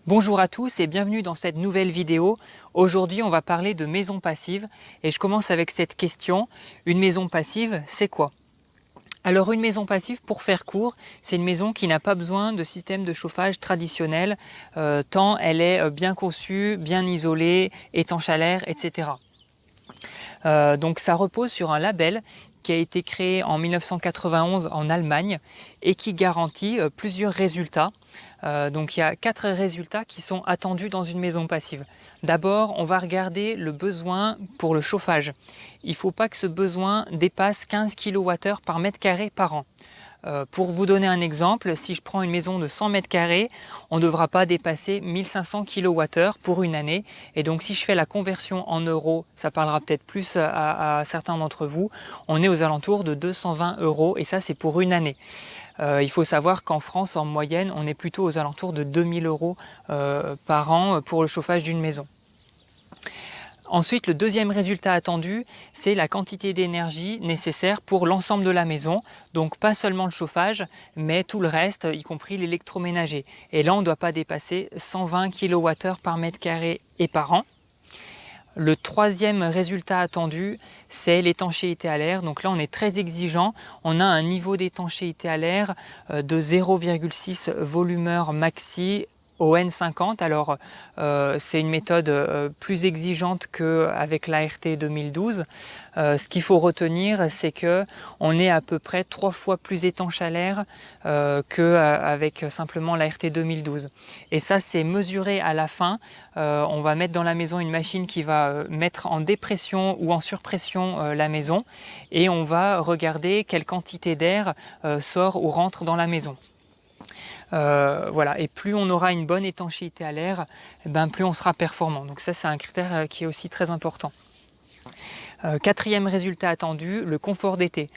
Bonjour à tous et bienvenue dans cette nouvelle vidéo. Aujourd'hui on va parler de maisons passives et je commence avec cette question. Une maison passive, c'est quoi? Alors une maison passive, pour faire court, c'est une maison qui n'a pas besoin de système de chauffage traditionnel, tant elle est bien conçue, bien isolée, étanche à l'air, etc. Donc ça repose sur un label qui a été créé en 1991 en Allemagne et qui garantit plusieurs résultats. Donc il y a 4 résultats qui sont attendus dans une maison passive. D'abord, on va regarder le besoin pour le chauffage. Il ne faut pas que ce besoin dépasse 15 kWh par mètre carré par an. Pour vous donner un exemple, si je prends une maison de 100 mètres carrés, on ne devra pas dépasser 1500 kWh pour une année. Et donc si je fais la conversion en euros, ça parlera peut-être plus à certains d'entre vous, on est aux alentours de 220 € et ça c'est pour une année. Il faut savoir qu'en France, en moyenne, on est plutôt aux alentours de 2000 € par an pour le chauffage d'une maison. Ensuite, le deuxième résultat attendu, c'est la quantité d'énergie nécessaire pour l'ensemble de la maison. Donc pas seulement le chauffage, mais tout le reste, y compris l'électroménager. Et là, on ne doit pas dépasser 120 kWh par mètre carré et par an. Le troisième résultat attendu, c'est l'étanchéité à l'air. Donc là, on est très exigeant. On a un niveau d'étanchéité à l'air de 0,6 volumeur maxi au N50. Alors, c'est une méthode plus exigeante qu'avec l'ART 2012. Ce qu'il faut retenir, c'est qu'on est à peu près 3 fois plus étanche à l'air qu'avec simplement l'ART 2012. Et ça, c'est mesuré à la fin. On va mettre dans la maison une machine qui va mettre en dépression ou en surpression la maison et on va regarder quelle quantité d'air sort ou rentre dans la maison. Voilà. Et plus on aura une bonne étanchéité à l'air, plus on sera performant. Donc ça, c'est un critère qui est aussi très important. Quatrième résultat attendu, le confort d'été.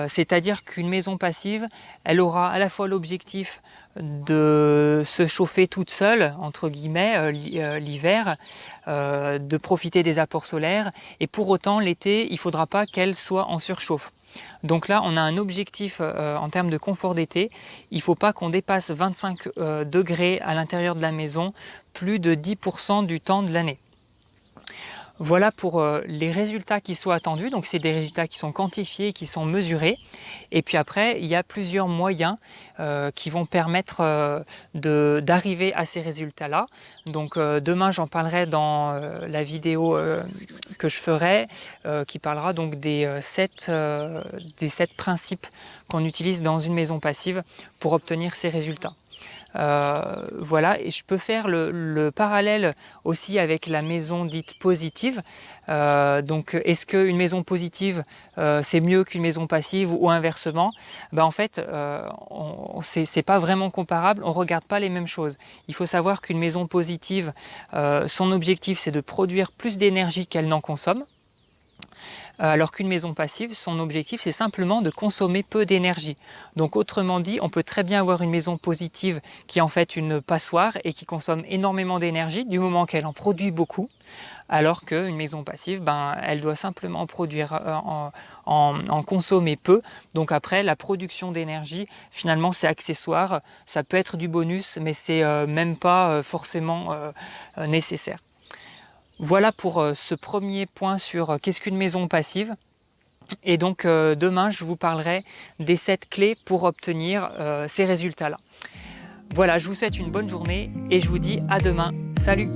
C'est-à-dire qu'une maison passive, elle aura à la fois l'objectif de se chauffer toute seule, entre guillemets, l'hiver, de profiter des apports solaires, et pour autant l'été, il ne faudra pas qu'elle soit en surchauffe. Donc là, on a un objectif en termes de confort d'été. Il ne faut pas qu'on dépasse 25 degrés à l'intérieur de la maison plus de 10% du temps de l'année. Voilà pour les résultats qui sont attendus. Donc c'est des résultats qui sont quantifiés, qui sont mesurés. Et puis après, il y a plusieurs moyens qui vont permettre d'arriver à ces résultats-là. Donc demain, j'en parlerai dans la vidéo que je ferai, qui parlera donc des 7 principes qu'on utilise dans une maison passive pour obtenir ces résultats. Voilà, et je peux faire le parallèle aussi avec la maison dite positive. Donc est-ce qu'une maison positive c'est mieux qu'une maison passive ou inversement? En fait c'est pas vraiment comparable, on regarde pas les mêmes choses. Il faut savoir qu'une maison positive, son objectif c'est de produire plus d'énergie qu'elle n'en consomme. Alors qu'une maison passive, son objectif c'est simplement de consommer peu d'énergie. Donc autrement dit, on peut très bien avoir une maison positive qui est en fait une passoire et qui consomme énormément d'énergie du moment qu'elle en produit beaucoup, alors qu'une maison passive, elle doit simplement produire, en consommer peu. Donc après, la production d'énergie, finalement c'est accessoire, ça peut être du bonus, mais c'est même pas forcément nécessaire. Voilà pour ce premier point sur qu'est-ce qu'une maison passive. Et donc demain, je vous parlerai des 7 clés pour obtenir ces résultats-là. Voilà, je vous souhaite une bonne journée et je vous dis à demain. Salut!